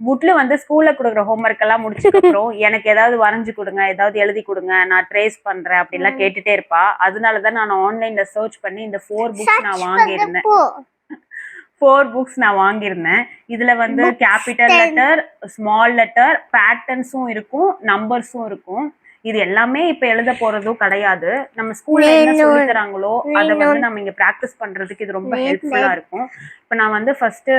புட்ல வந்து ஸ்கூல்ல கொடுக்குற ஹோம்ஒர்க் எல்லாம் முடிச்சதுக்கு அப்புறம் எனக்கு ஏதாவது வரைஞ்சு கொடுங்க, ஏதாவது எழுதி கொடுங்க, நான் ட்ரேஸ் பண்றேன் அப்படின்லாம் கேட்டுட்டே இருப்பா. அதனாலதான் நான் ஆன்லைன்ல சர்ச் பண்ணி இந்த 4 புக்ஸ் நான் வாங்கியிருந்தேன். 4 புக்ஸ் நான் வாங்கியிருந்தேன். இதுல வந்து கேபிட்டல் லெட்டர், ஸ்மால் லெட்டர், பேட்டர்ன்ஸும் இருக்கும், நம்பர்ஸும் இருக்கும். இது எல்லாமே இப்ப எழுத போறதும் கிடையாது. நம்ம ஸ்கூல்ல என்ன சொல்லி தராங்களோ அதை வந்து நம்ம இங்க பிராக்டிஸ் பண்றதுக்கு இது ரொம்ப ஹெல்ப்ஃபுல்லா இருக்கும். இப்ப நான் வந்து ஃபர்ஸ்ட்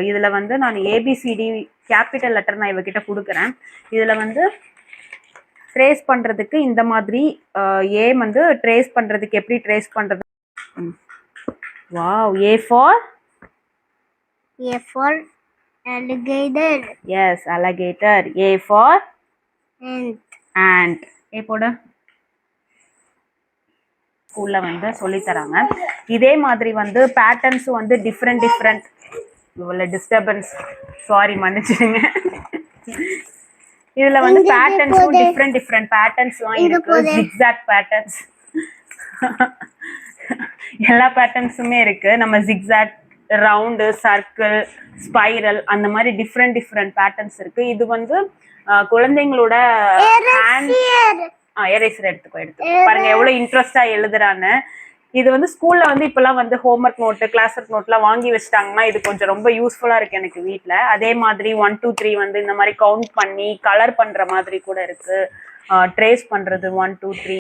இதுல வந்து நான் ஏபிசிடி கேபிட்டல் லெட்டர் நான் இவகிட்ட கொடுக்குறேன். இதுல வந்து ட்ரேஸ் பண்றதுக்கு இந்த மாதிரி ஏ வந்து ட்ரேஸ் பண்றதுக்கு எப்படி ட்ரேஸ் பண்றது. Wow, A for alligator. Yes, alligator. A for ant. ஏ போடு. ஸ்கூல்ல வந்து சொல்லி தராங்க. இதே மாதிரி வந்து பேட்டர்ன்ஸ் வந்து டிஃப்ரெண்ட் இவ்வளவு டிஸ்டர்பன்ஸ், சாரி மன்னிச்சிடுங்க. இதுல வந்து பேட்டர்ன்ஸும் டிஃப்ரெண்ட் பேட்டர்ன்ஸ்லாம் இருக்கு. ஜிக்ஸாக் பேட்டர்ன்ஸ், எல்லா பேட்டர்ன்ஸுமே இருக்கு. நம்ம ஜிக்ஸாக், ரவுண்டு, சர்க்கிள், ஸ்பைரல், அந்த மாதிரி டிஃப்ரெண்ட் பேட்டர்ன்ஸ் இருக்கு. இது வந்து குழந்தைங்களோட எரேசர் எடுத்துக்கோ பாருங்க எவ்வளவு இன்ட்ரெஸ்டா எழுதுறான்னு. இது வந்து ஸ்கூல்ல வந்து இப்பெல்லாம் வந்து ஹோம்ஒர்க் நோட்டு, கிளாஸ் ஒர்க் நோட்லாம் வாங்கி வச்சிட்டாங்கன்னா இது கொஞ்சம் ரொம்ப யூஸ்ஃபுல்லா இருக்கு எனக்கு வீட்ல. அதே மாதிரி 1 2 3 வந்து இந்த மாதிரி கவுண்ட் பண்ணி கலர் பண்ற மாதிரி கூட இருக்கு. ட்ரேஸ் பண்றது 1 2 3.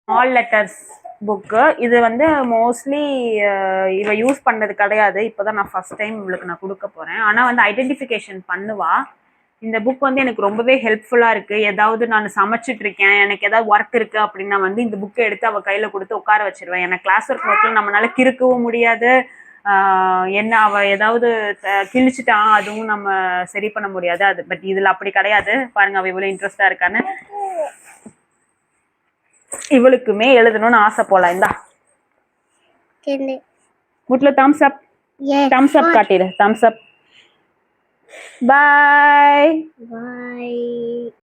Small letters book. இது வந்து மோஸ்ட்லி இவ யூஸ் பண்ணது கிடையாது. இப்போதான் நான் ஃபர்ஸ்ட் டைம் இவளுக்கு நான் கொடுக்க போறேன். ஆனா வந்து ஐடென்டிஃபிகேஷன் பண்ணுவா. இந்த புக் வந்து எனக்கு ரொம்பவே ஹெல்ப்ஃபுல்லா இருக்கு. ஏதாவது நான் சமைச்சிட்டு இருக்கேன், எனக்கு ஏதாவது ஒர்க் இருக்கு அப்படின்னா வந்து இந்த புக்கை எடுத்து அவ கையில கொடுத்து உட்கார வச்சிருவேன். எனக்கு கிளாஸ் ஒர்க் நோட்ல நம்மளால கிறுக்கவும் முடியாது. என்ன அவ ஏதாவது கிழிச்சிட்டா அதுவும் நம்ம சரி பண்ண முடியாது. அது பட் இதுல அப்படி கிடையாது. பாருங்க அவ இவ்வளவு இன்ட்ரெஸ்டா இருக்கான்னு. இவளுக்குமே எழுதணும்னு ஆசை போல. இந்தா புட்ல தம்ஸ் அப், தம்ஸ் அப் காட்டிடு, தம்ஸ் அப். Bye.